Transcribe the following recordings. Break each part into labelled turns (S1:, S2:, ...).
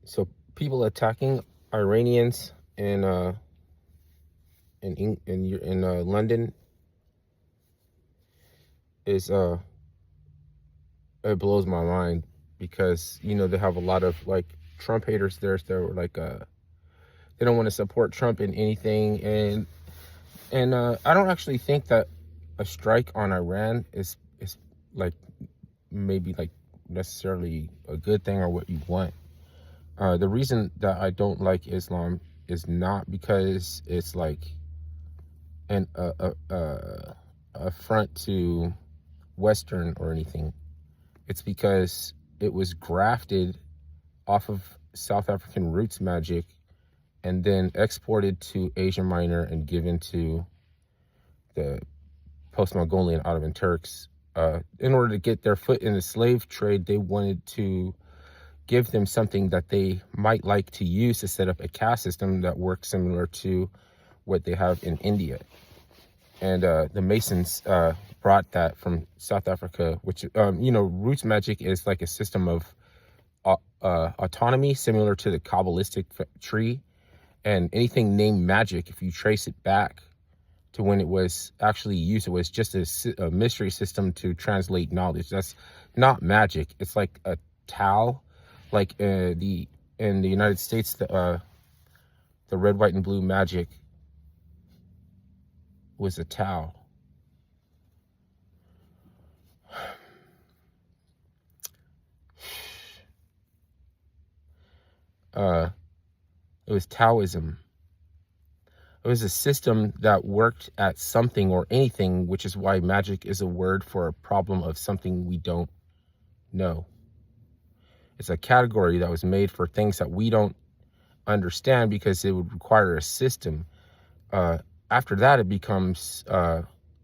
S1: So people attacking Iranians in London is it blows my mind, because they have a lot of like Trump haters there. So like they don't want to support Trump in anything, and I don't actually think that a strike on Iran is like maybe like necessarily a good thing or what you want. The reason that I don't like Islam is not because it's like an affront to Western or anything. It's because it was grafted off of South African roots magic and then exported to Asia Minor and given to the post-Mongolian Ottoman Turks. In order to get their foot in the slave trade, they wanted to give them something that they might like to use to set up a caste system that works similar to what they have in India. And the Masons brought that from South Africa, which, roots magic is like a system of autonomy similar to the Kabbalistic tree. And anything named magic, if you trace it back to when it was actually used, it was just a mystery system to translate knowledge. That's not magic. It's like a Tao, like in the United States, the red, white, and blue magic was a Tao. It was Taoism. It was a system that worked at something or anything, which is why magic is a word for a problem of something we don't know. It's a category that was made for things that we don't understand because it would require a system. After that, it becomes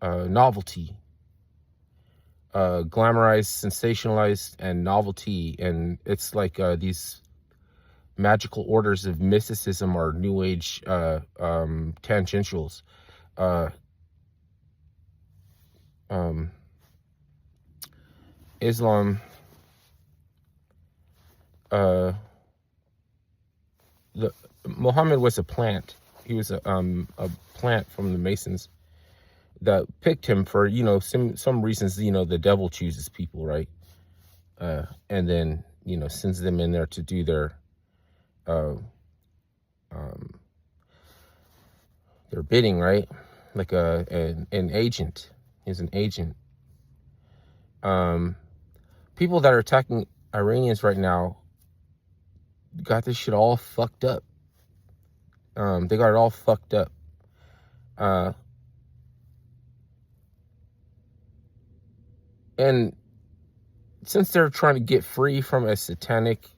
S1: novelty, glamorized, sensationalized, and novelty. And it's like these magical orders of mysticism or new age tangentials. Islam, Muhammad was a plant. He was a plant from the Masons that picked him for, some reasons. The devil chooses people, right? And then, sends them in there to do their bidding, right? Like an agent. He's an agent. People that are attacking Iranians right now got this shit all fucked up. They got it all fucked up. And since they're trying to get free from a satanic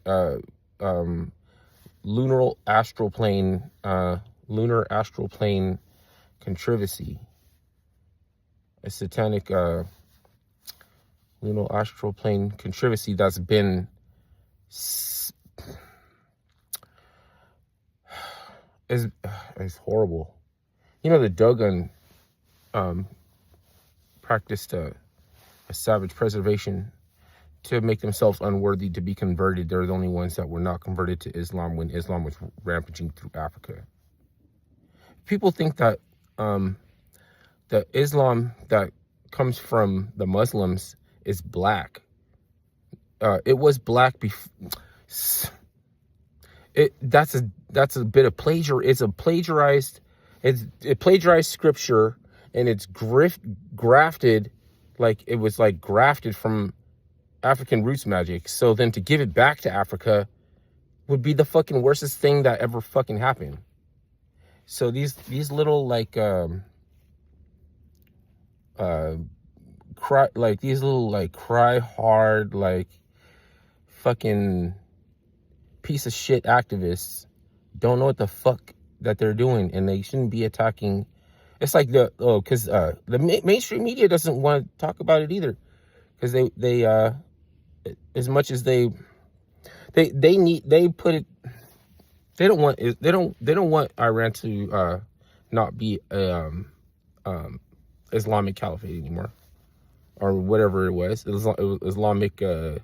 S1: lunar astral plane controversy, a satanic lunar astral plane controversy that's been is horrible. The Dogon practiced a savage preservation to make themselves unworthy to be converted. They're the only ones that were not converted to Islam when Islam was rampaging through Africa. People think that the Islam that comes from the Muslims is black. It was black before. That's a bit of plagiarized. It plagiarized scripture, and it's grafted, like it was like grafted from African roots magic. So then to give it back to Africa would be the fucking worstest thing that ever fucking happened. So these little like cry hard, like fucking piece of shit activists don't know what the fuck that they're doing, and they shouldn't be attacking. It's like because the mainstream media doesn't want to talk about it either, because they as much as they put it, they don't want Iran to not be Islamic Caliphate anymore, or whatever it was. It was Islamic. They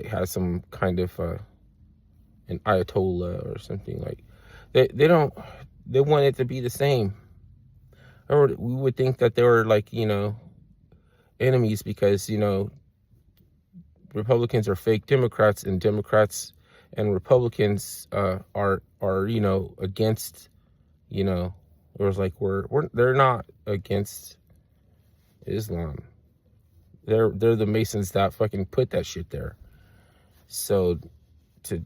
S1: had some kind of an Ayatollah or something. Like they don't, they want it to be the same. Or we would think that they were like, enemies because, Republicans are fake Democrats, and Democrats and Republicans are against, it was like they're not against Islam. They're the Masons that fucking put that shit there. So to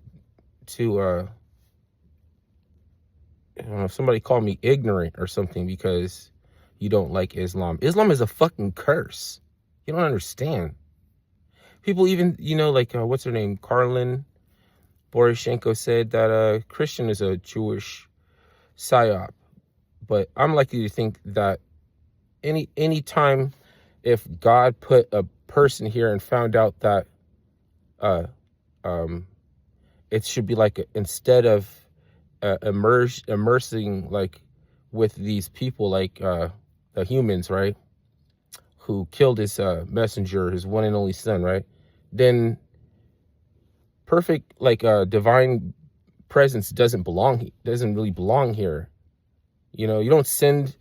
S1: I don't know, if somebody called me ignorant or something because you don't like Islam. Islam is a fucking curse. You don't understand. People even, like, what's her name? Karlin Boroshenko said that Christian is a Jewish psyop. But I'm likely to think that any time if God put a person here and found out that it should be like, instead of immersing like with these people, like the humans, right, who killed his messenger, his one and only son, right, then perfect, like, divine presence doesn't really belong here. You don't send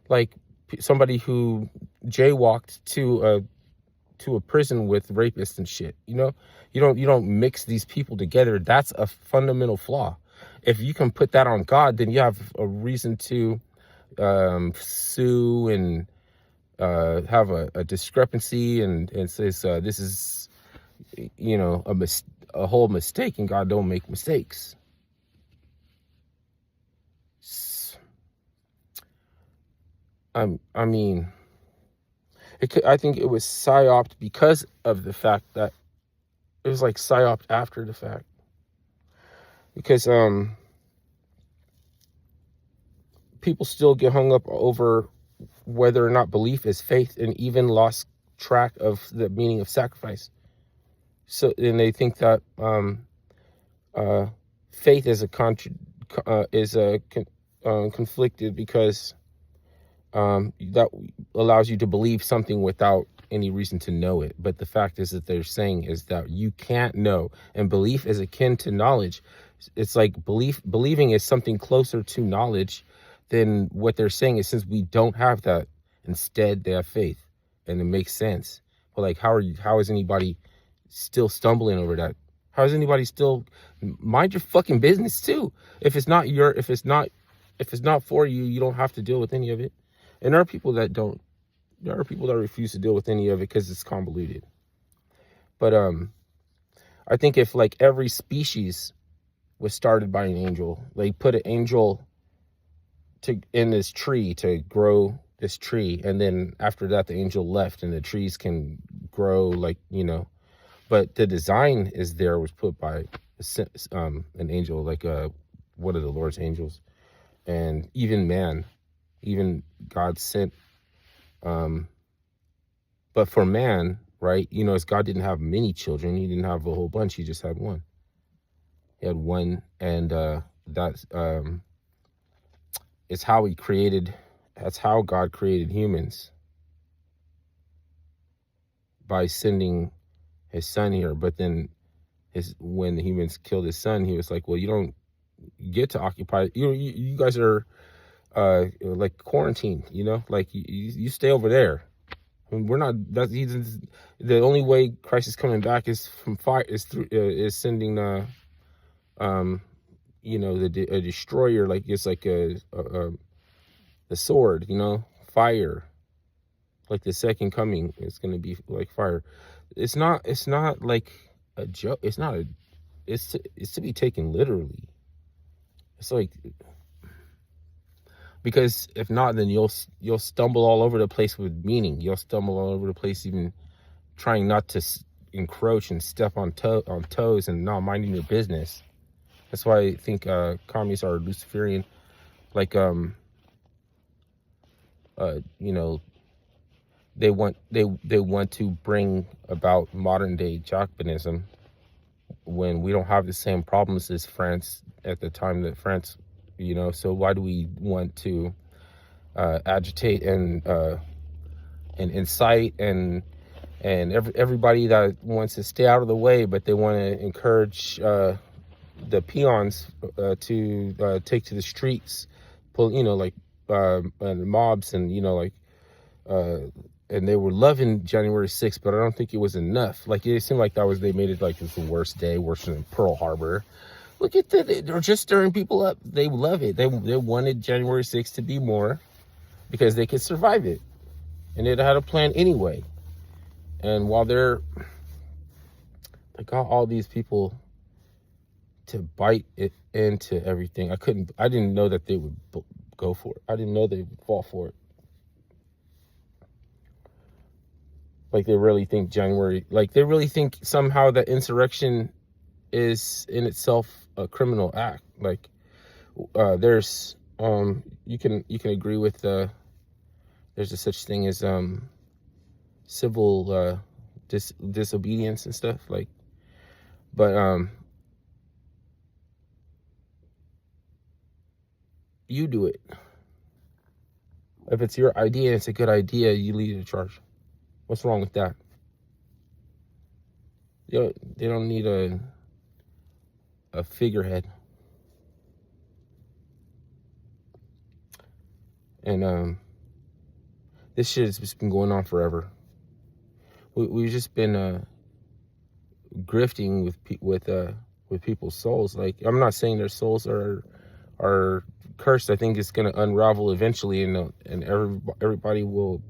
S1: like somebody who jaywalked to a prison with rapists and shit. You don't mix these people together. That's a fundamental flaw. If you can put that on God, then you have a reason to sue and have a discrepancy and says this is a whole mistake, and God don't make mistakes. I mean, I think it was psyoped because of the fact that it was like psyoped after the fact. Because people still get hung up over whether or not belief is faith, and even lost track of the meaning of sacrifice. So, and they think that faith is conflicted because that allows you to believe something without any reason to know it. But the fact is that they're saying is that you can't know, and belief is akin to knowledge. It's like believing is something closer to knowledge than what they're saying is, since we don't have that, instead they have faith, and it makes sense. But like, how is anybody still stumbling over that? How is anybody still, mind your fucking business too? If it's not for you, you don't have to deal with any of it. And there are people that don't. There are people that refuse to deal with any of it because it's convoluted. But I think if like every species was started by an angel, like put an angel in this tree to grow this tree, and then after that the angel left and the trees can grow, like, but the design was put by an angel, like one of the Lord's angels. And even God sent, but for man, right, as God didn't have many children, he didn't have a whole bunch, he just had one. He had one, and that's it's how that's how God created humans, by sending his son here. But then when the humans killed his son, he was like, well, you don't get to occupy, you guys are like quarantined, like you stay over there. I mean, we're not, the only way Christ is coming back is from fire, is sending a destroyer, like it's like the sword, fire. Like the second coming is going to be like fire. It's not like a joke. It's to be taken literally. It's like, because if not, then you'll stumble all over the place with meaning. You'll stumble all over the place, even trying not to encroach and step on toes and not minding your business. That's why I think communists are Luciferian. Like they want to bring about modern day Jacobinism when we don't have the same problems as France at the time that France, so why do we want to agitate and incite and everybody that wants to stay out of the way, but they want to encourage the peons to take to the streets, pull, and mobs, and and they were loving January 6th, but I don't think it was enough. Like, it seemed like they made it like it was the worst day, worse than Pearl Harbor. Look at that, they're just stirring people up. They love it. They wanted January 6th to be more because they could survive it, and it had a plan anyway. And while they got all these people to bite it into everything, I didn't know that they would go for it. I didn't know they would fall for it. Like, they really think they really think somehow that insurrection is in itself a criminal act. Like, there's you can agree with there's a such thing as civil disobedience and stuff, like, but you do it. If it's your idea and it's a good idea, you lead the charge. What's wrong with that? They don't need a figurehead. And this shit has just been going on forever. We've just been grifting with people's souls. Like, I'm not saying their souls are cursed. I think it's gonna unravel eventually, and everybody will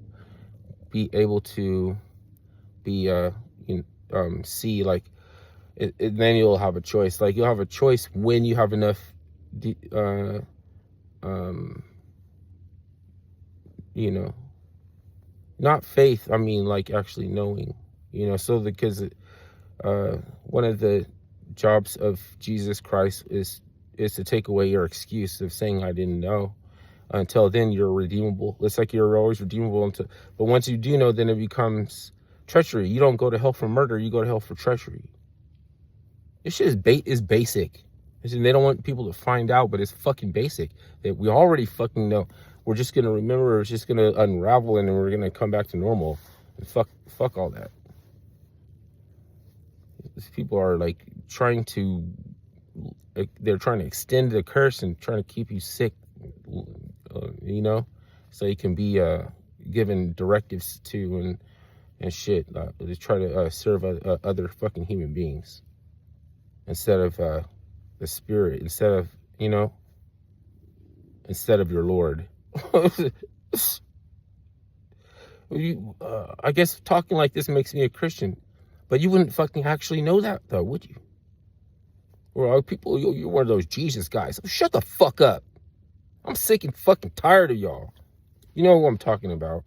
S1: be able to be see, like, then you'll have a choice. Like, you'll have a choice when you have enough not faith, I mean, like, actually knowing, so because one of the jobs of Jesus Christ is to take away your excuse of saying I didn't know. Until then, you're redeemable. It's like you're always redeemable but once you do know, then it becomes treachery. You don't go to hell for murder, you go to hell for treachery. This shit is basic. They don't want people to find out, but it's fucking basic. That we already fucking know. We're just gonna remember, it's just gonna unravel, and then we're gonna come back to normal. And fuck all that. These people are like they're trying to extend the curse and trying to keep you sick, so you can be given directives to and shit. They try to serve other fucking human beings instead of the spirit, instead of your Lord. I guess talking like this makes me a Christian, but you wouldn't fucking actually know that, though, would you? Or people, you're one of those Jesus guys. Shut the fuck up. I'm sick and fucking tired of y'all. You know who I'm talking about.